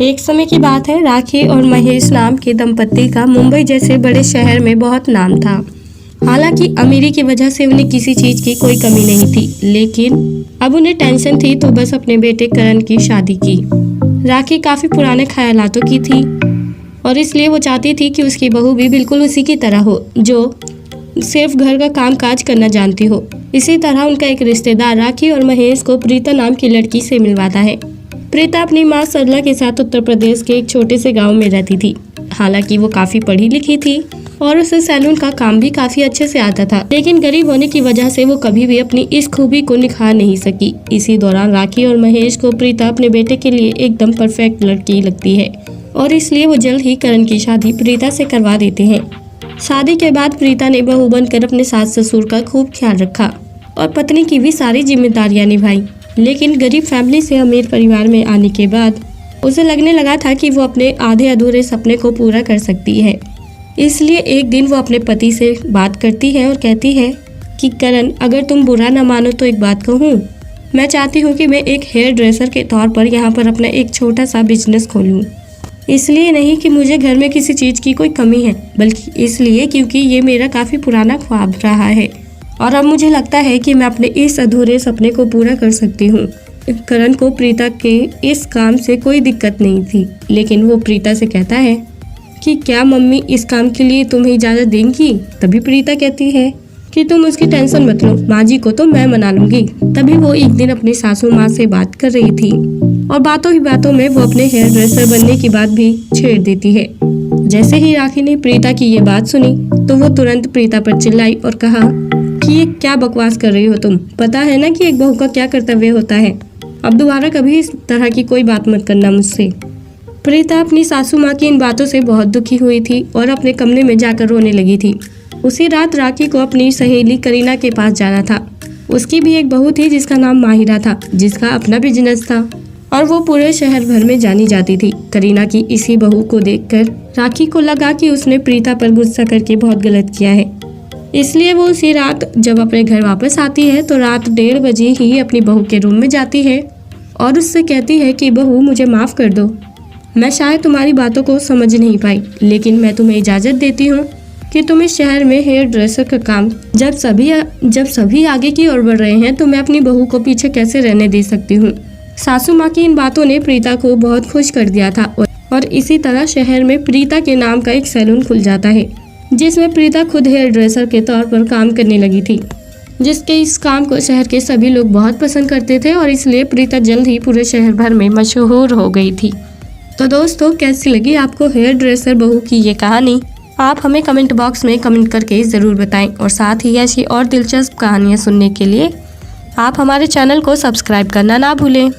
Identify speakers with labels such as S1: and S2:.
S1: एक समय की बात है, राखी और महेश नाम के दंपत्ति का मुंबई जैसे बड़े शहर में बहुत नाम था। हालांकि अमीरी की वजह से उन्हें किसी चीज की कोई कमी नहीं थी, लेकिन अब उन्हें टेंशन थी तो बस अपने बेटे करण की शादी की। राखी काफी पुराने ख्यालातों की थी और इसलिए वो चाहती थी कि उसकी बहू भी बिल्कुल उसी की तरह हो, जो सिर्फ घर का काम काज करना जानती हो। इसी तरह उनका एक रिश्तेदार राखी और महेश को प्रीता नाम की लड़की से मिलवाता है। प्रीता अपनी माँ सरला के साथ उत्तर प्रदेश के एक छोटे से गांव में रहती थी। हालांकि वो काफी पढ़ी लिखी थी और उसे सैलून का काम भी काफी अच्छे से आता था, लेकिन गरीब होने की वजह से वो कभी भी अपनी इस खूबी को निखार नहीं सकी। इसी दौरान राखी और महेश को प्रीता अपने बेटे के लिए एकदम परफेक्ट लड़की लगती है और इसलिए वो जल्द ही करण की शादी प्रीता से करवा देते हैं। शादी के बाद प्रीता ने बहू बनकर अपने सास ससुर का खूब ख्याल रखा और पत्नी की भी सारी जिम्मेदारियां निभाई। लेकिन गरीब फैमिली से अमीर परिवार में आने के बाद उसे लगने लगा था कि वो अपने आधे अधूरे सपने को पूरा कर सकती है। इसलिए एक दिन वो अपने पति से बात करती है और कहती है कि करण, अगर तुम बुरा न मानो तो एक बात कहूँ। मैं चाहती हूँ कि मैं एक हेयर ड्रेसर के तौर पर यहाँ पर अपना एक छोटा सा बिजनेस खोलूँ। इसलिए नहीं कि मुझे घर में किसी चीज़ की कोई कमी है, बल्कि इसलिए क्योंकि ये मेरा काफ़ी पुराना ख्वाब रहा है और अब मुझे लगता है कि मैं अपने इस अधूरे सपने को पूरा कर सकती हूँ। करण को प्रीता के इस काम से कोई दिक्कत नहीं थी, लेकिन वो प्रीता से कहता है कि क्या मम्मी इस काम के लिए तुम्हें इजाज़त देंगी? तभी प्रीता कहती है कि तुम उसकी टेंशन मत लो, माँ जी को तो मैं मना लूंगी। तभी वो एक दिन अपनी सासू माँ से बात कर रही थी और बातों ही बातों में वो अपने हेयर ड्रेसर बनने की बात भी छेड़ देती है। जैसे ही राखी ने प्रीता की ये बात सुनी तो वो तुरंत प्रीता पर चिल्लाई और कहा कि ये क्या बकवास कर रही हो तुम? पता है ना कि एक बहू का क्या कर्तव्य होता है। अब दोबारा कभी इस तरह की कोई बात मत करना मुझसे। प्रीता अपनी सासू माँ की इन बातों से बहुत दुखी हुई थी और अपने कमरे में जाकर रोने लगी थी। उसी रात राखी को अपनी सहेली करीना के पास जाना था। उसकी भी एक बहू थी जिसका नाम माहिरा था, जिसका अपना बिजनेस था और वो पूरे शहर भर में जानी जाती थी। करीना की इसी बहू को देखकर राखी को लगा कि उसने प्रीता पर गुस्सा करके बहुत गलत किया है। इसलिए वो उसी रात जब अपने घर वापस आती है तो रात 1:30 बजे ही अपनी बहू के रूम में जाती है और उससे कहती है कि बहू, मुझे माफ़ कर दो, मैं शायद तुम्हारी बातों को समझ नहीं पाई, लेकिन मैं तुम्हें इजाज़त देती हूँ कि तुम इस शहर में हेयर ड्रेसर का काम जब सभी आगे की ओर बढ़ रहे हैं तो मैं अपनी बहू को पीछे कैसे रहने दे सकती हूँ। सासू माँ की इन बातों ने प्रीता को बहुत खुश कर दिया था और इसी तरह शहर में प्रीता के नाम का एक सैलून खुल जाता है, जिसमें प्रीता खुद हेयर ड्रेसर के तौर पर काम करने लगी थी, जिसके इस काम को शहर के सभी लोग बहुत पसंद करते थे और इसलिए प्रीता जल्द ही पूरे शहर भर में मशहूर हो गई थी। तो दोस्तों, कैसी लगी आपको हेयर ड्रेसर बहू की ये कहानी? आप हमें कमेंट बॉक्स में कमेंट करके ज़रूर बताएं और साथ ही ऐसी और दिलचस्प कहानियाँ सुनने के लिए आप हमारे चैनल को सब्सक्राइब करना ना भूलें।